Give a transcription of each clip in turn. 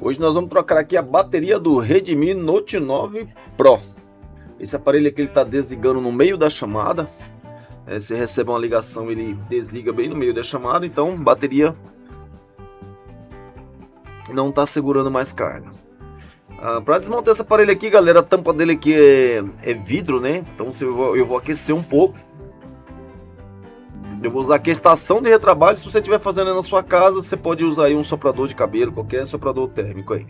Hoje nós vamos trocar aqui a bateria do Redmi Note 9 Pro. Esse aparelho aqui ele está desligando no meio da chamada. Se recebe uma ligação, ele desliga bem no meio da chamada, então a bateria não está segurando mais carga. Para desmontar esse aparelho aqui, galera, a tampa dele aqui é vidro, né? Então eu vou aquecer um pouco. Eu vou usar aqui a estação de retrabalho. Se você estiver fazendo na sua casa, você pode usar aí um soprador de cabelo, qualquer soprador térmico aí.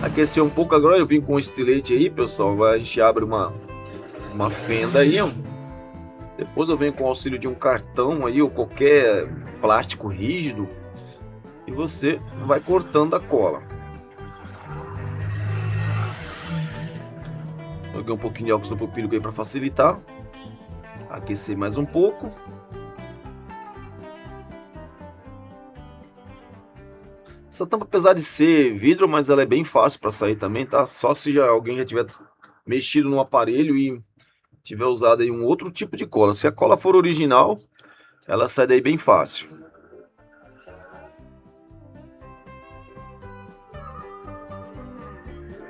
Aquecer um pouco agora, eu vim com um estilete aí, pessoal. A gente abre uma fenda aí, ó. Depois eu venho com o auxílio de um cartão aí, ou qualquer plástico rígido, e você vai cortando a cola. Joguei um pouquinho de óxido propílico aí para facilitar. Aquecer mais um pouco. Essa tampa, apesar de ser vidro, mas ela é bem fácil para sair também, tá? Só se alguém já tiver mexido no aparelho e tiver usado aí um outro tipo de cola. Se a cola for original, ela sai daí bem fácil.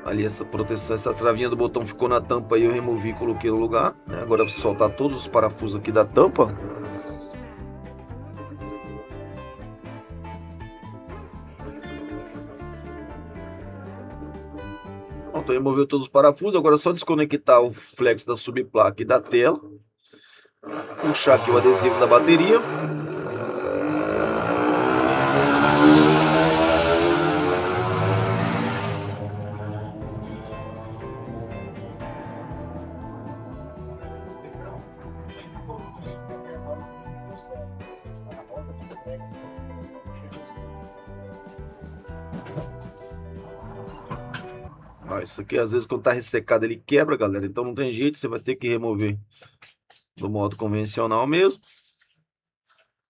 Ali essa proteção, essa travinha do botão ficou na tampa aí, eu removi e coloquei no lugar, né? Agora eu vou soltar todos os parafusos aqui da tampa. Pronto, removeu todos os parafusos. Agora é só desconectar o flex da subplaca e da tela. Puxar aqui o adesivo da bateria. Isso aqui às vezes quando tá ressecado ele quebra, galera, então não tem jeito, você vai ter que remover do modo convencional mesmo,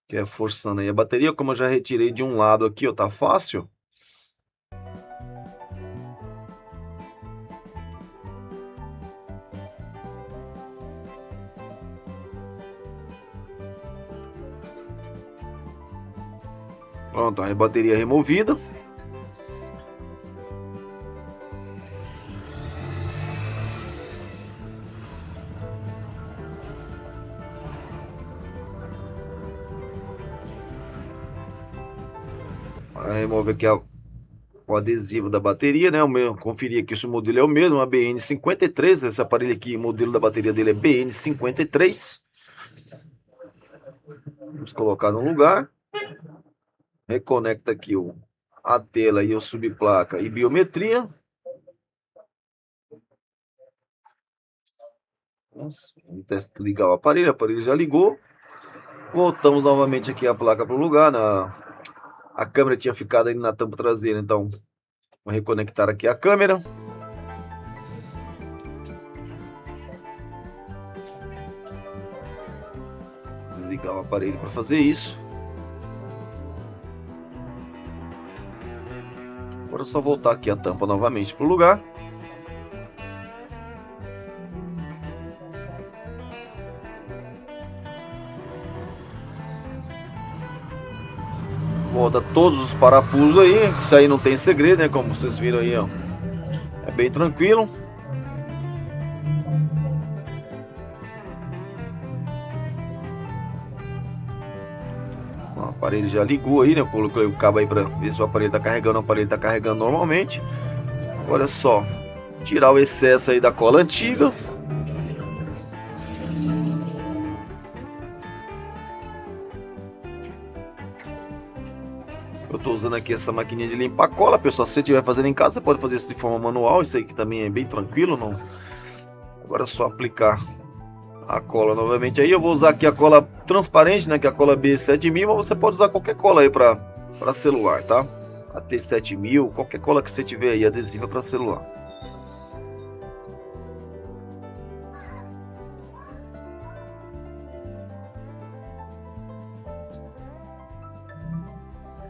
que é forçando aí a bateria. Como eu já retirei de um lado aqui, ó, tá fácil. Pronto, a bateria removida. Remove aqui o adesivo da bateria, né? Conferir aqui se o modelo é o mesmo, a BN53. Esse aparelho aqui, o modelo da bateria dele é BN53. Vamos colocar no lugar. Reconecta aqui a tela e o subplaca e biometria. Vamos ligar o aparelho já ligou. Voltamos novamente aqui a placa para o lugar. A câmera tinha ficado aí na tampa traseira, então vou reconectar aqui a câmera. Desligar o aparelho para fazer isso. Agora é só voltar aqui a tampa novamente para o lugar. Volta todos os parafusos aí, isso aí não tem segredo, né? Como vocês viram aí, ó, é bem tranquilo. O aparelho já ligou aí, né? Eu coloquei o cabo aí para ver se o aparelho tá carregando. O aparelho tá carregando normalmente. Agora é só tirar o excesso aí da cola antiga. Eu tô usando aqui essa maquininha de limpar cola, pessoal. Se você estiver fazendo em casa, você pode fazer isso de forma manual. Isso aí que também é bem tranquilo, não? Agora é só aplicar a cola novamente. Aí eu vou usar aqui a cola transparente, né? Que é a cola B7000, mas você pode usar qualquer cola aí para celular, tá? A T7000, qualquer cola que você tiver aí adesiva para celular.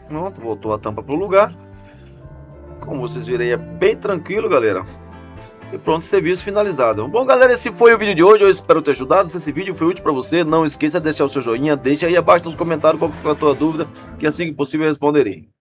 Pronto, voltou a tampa para o lugar. Como vocês viram aí, é bem tranquilo, galera. E pronto, serviço finalizado. Bom, galera, esse foi o vídeo de hoje. Eu espero ter ajudado. Se esse vídeo foi útil para você, não esqueça de deixar o seu joinha. Deixa aí abaixo nos comentários qual foi a tua dúvida, que assim que possível eu responderei.